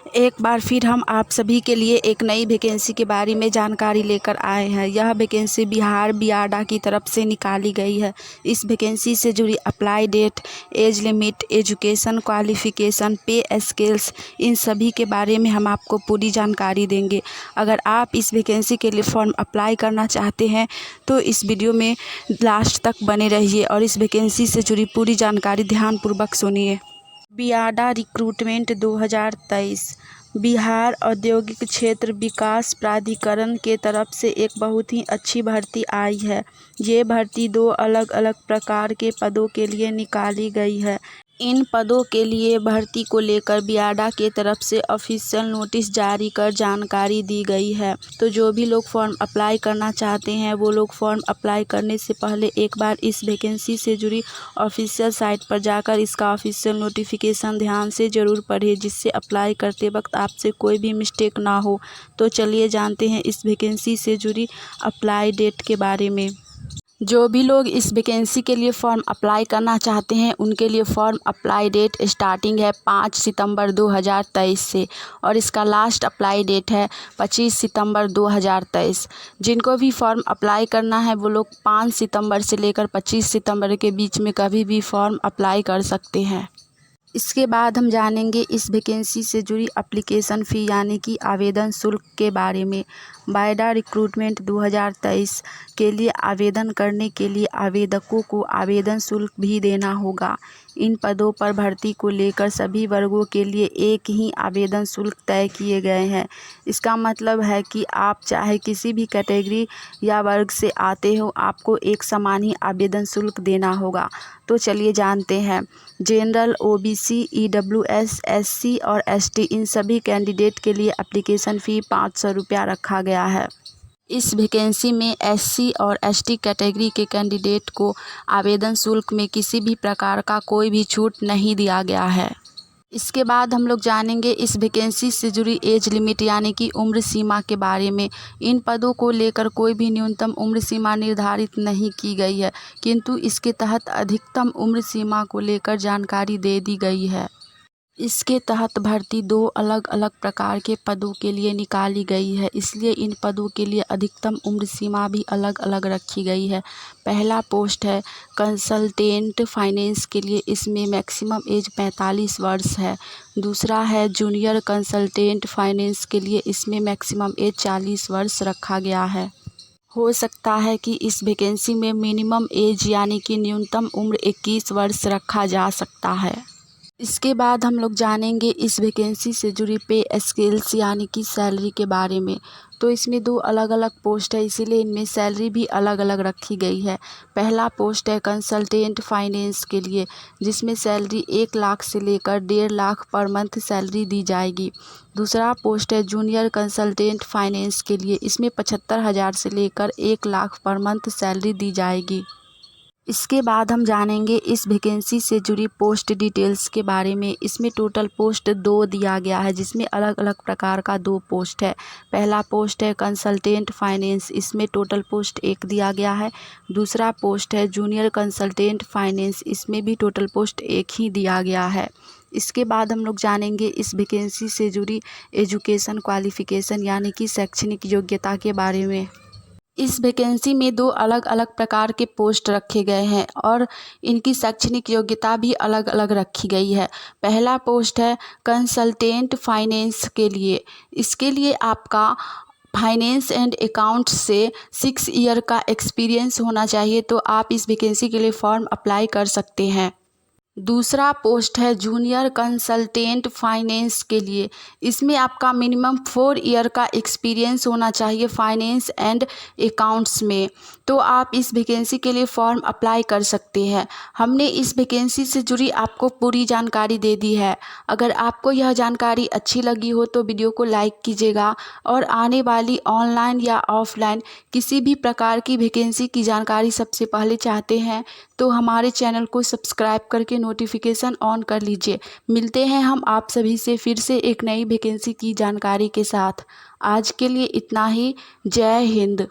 एक बार फिर हम आप सभी के लिए एक नई वैकेंसी के बारे में जानकारी लेकर आए हैं। यह वैकेंसी बिहार बियाडा की तरफ से निकाली गई है। इस वैकेंसी से जुड़ी apply date, age limit, education qualification, pay scales, इन सभी के बारे में हम आपको पूरी जानकारी देंगे। अगर आप इस वैकेंसी के लिए फॉर्म अप्लाई करना चाहते हैं तो इस वीडियो में लास्ट तक बने रहिए और इस वैकेंसी से जुड़ी पूरी जानकारी ध्यानपूर्वक सुनिए। बियाडा रिक्रूटमेंट 2023 बिहार औद्योगिक क्षेत्र विकास प्राधिकरण के तरफ से एक बहुत ही अच्छी भर्ती आई है। ये भर्ती 2 अलग अलग प्रकार के पदों के लिए निकाली गई है। इन पदों के लिए भर्ती को लेकर बियाडा के तरफ से ऑफिशियल नोटिस जारी कर जानकारी दी गई है। तो जो भी लोग फॉर्म अप्लाई करना चाहते हैं वो लोग फॉर्म अप्लाई करने से पहले एक बार इस वैकेंसी से जुड़ी ऑफिशियल साइट पर जाकर इसका ऑफिशियल नोटिफिकेशन ध्यान से ज़रूर पढ़ें, जिससे अप्लाई करते वक्त आपसे कोई भी मिस्टेक ना हो। तो चलिए जानते हैं इस वैकेंसी से जुड़ी अप्लाई डेट के बारे में। जो भी लोग इस वैकेंसी के लिए फ़ॉर्म अप्लाई करना चाहते हैं उनके लिए फ़ॉर्म अप्लाई डेट स्टार्टिंग है 5 सितंबर 2023 से और इसका लास्ट अप्लाई डेट है 25 सितंबर 2023। जिनको भी फॉर्म अप्लाई करना है वो लोग 5 सितंबर से लेकर 25 सितंबर के बीच में कभी भी फॉर्म अप्लाई कर सकते हैं। इसके बाद हम जानेंगे इस वैकेंसी से जुड़ी एप्लीकेशन फ़ी यानी कि आवेदन शुल्क के बारे में। बियाडा रिक्रूटमेंट 2023 के लिए आवेदन करने के लिए आवेदकों को आवेदन शुल्क भी देना होगा। इन पदों पर भर्ती को लेकर सभी वर्गों के लिए एक ही आवेदन शुल्क तय किए गए हैं। इसका मतलब है कि आप चाहे किसी भी कैटेगरी या वर्ग से आते हो, आपको एक समान ही आवेदन शुल्क देना होगा। तो चलिए जानते हैं। जनरल, ओबीसी, ईडब्ल्यूएस, एससी और एसटी इन सभी कैंडिडेट के लिए एप्लीकेशन फ़ी 500 रुपया रखा गया है। इस वैकेंसी में एससी और एसटी कैटेगरी के कैंडिडेट को आवेदन शुल्क में किसी भी प्रकार का कोई भी छूट नहीं दिया गया है। इसके बाद हम लोग जानेंगे इस वैकेंसी से जुड़ी एज लिमिट यानी कि उम्र सीमा के बारे में। इन पदों को लेकर कोई भी न्यूनतम उम्र सीमा निर्धारित नहीं की गई है, किंतु इसके तहत अधिकतम उम्र सीमा को लेकर जानकारी दे दी गई है। इसके तहत भर्ती 2 अलग अलग प्रकार के पदों के लिए निकाली गई है, इसलिए इन पदों के लिए अधिकतम उम्र सीमा भी अलग अलग रखी गई है। पहला पोस्ट है कंसल्टेंट फाइनेंस के लिए, इसमें मैक्सिमम एज 45 वर्ष है। दूसरा है जूनियर कंसल्टेंट फाइनेंस के लिए, इसमें मैक्सिमम एज 40 वर्ष रखा गया है। हो सकता है कि इस वैकेंसी में मिनिमम एज यानी कि न्यूनतम उम्र 21 वर्ष रखा जा सकता है। इसके बाद हम लोग जानेंगे इस वैकेंसी से जुड़ी पे स्केल्स यानी कि सैलरी के बारे में। तो इसमें 2 अलग अलग पोस्ट है, इसीलिए इनमें सैलरी भी अलग अलग रखी गई है। पहला पोस्ट है कंसल्टेंट फाइनेंस के लिए, जिसमें सैलरी 1 लाख से लेकर 1.5 लाख पर मंथ सैलरी दी जाएगी। दूसरा पोस्ट है जूनियर कंसल्टेंट फाइनेंस के लिए, इसमें 75,000 से लेकर 1 लाख पर मंथ सैलरी दी जाएगी। इसके बाद हम जानेंगे इस वैकेंसी से जुड़ी पोस्ट डिटेल्स के बारे में। इसमें टोटल पोस्ट 2 दिया गया है, जिसमें अलग अलग प्रकार का 2 पोस्ट है। पहला पोस्ट है कंसल्टेंट फाइनेंस, इसमें टोटल पोस्ट 1 दिया गया है। दूसरा पोस्ट है जूनियर कंसल्टेंट फाइनेंस, इसमें भी टोटल पोस्ट 1 ही दिया गया है। इसके बाद हम लोग जानेंगे इस वैकेंसी से जुड़ी एजुकेशन क्वालिफ़िकेशन यानी कि शैक्षणिक योग्यता के बारे में। इस वैकेंसी में 2 अलग अलग प्रकार के पोस्ट रखे गए हैं और इनकी शैक्षणिक योग्यता भी अलग अलग रखी गई है। पहला पोस्ट है कंसल्टेंट फाइनेंस के लिए, इसके लिए आपका फाइनेंस एंड अकाउंट्स से 6 ईयर का एक्सपीरियंस होना चाहिए, तो आप इस वैकेंसी के लिए फॉर्म अप्लाई कर सकते हैं। दूसरा पोस्ट है जूनियर कंसल्टेंट फाइनेंस के लिए, इसमें आपका मिनिमम 4 ईयर का एक्सपीरियंस होना चाहिए फाइनेंस एंड अकाउंट्स में, तो आप इस वैकेंसी के लिए फॉर्म अप्लाई कर सकते हैं। हमने इस वैकेंसी से जुड़ी आपको पूरी जानकारी दे दी है। अगर आपको यह जानकारी अच्छी लगी हो तो वीडियो को लाइक कीजिएगा और आने वाली ऑनलाइन या ऑफलाइन किसी भी प्रकार की वैकेंसी की जानकारी सबसे पहले चाहते हैं तो हमारे चैनल को सब्सक्राइब करके नोटिफिकेशन ऑन कर लीजिए। मिलते हैं हम आप सभी से फिर से एक नई वैकेंसी की जानकारी के साथ। आज के लिए इतना ही। जय हिंद।